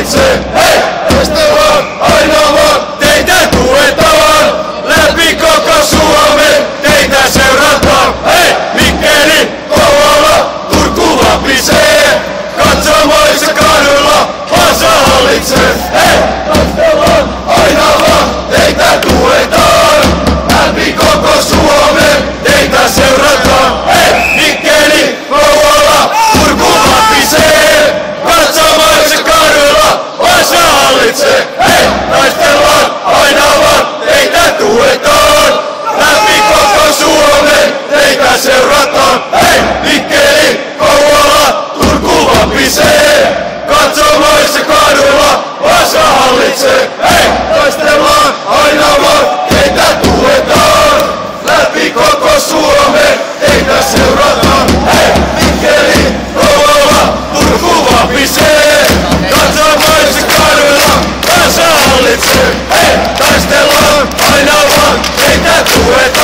hallitsee. Hei! Taistellaan aina vaan, teitä tuetaan. Läpi koko Suomen, teitä seurataan. Hei! Mikkeli, Kouvola, Turku vapisee. Katsomoissa kadulla, Vaasa hallitsee. Hei! Taistellaan aina vaan, teitä tuetaan. Läpi koko Suomen, teitä seurataan. Hei! Mikkeli, Kouvola, Turku vapisee. Katsomoissa kadulla, Vaasa hallitsee. Hei! Taistellaan aina vaan, teitä tuetaan. Läpi koko Suomen, teitä seurataan. Hei! Mikkeli, Kouvola, Turku vapisee. Katsomoissa kaduilla, Vaasa hallitsee. Hei! Taistellaan aina vaan, teitä tuetaan. Läpi koko Suomen, teitä seurataan. Hei! Mikkeli, Kouvola, Turku vapisee. Katsomoissa kaduilla, Vaasa hallitsee. Hei! Taistellaan aina vaan, teitä tuetaan.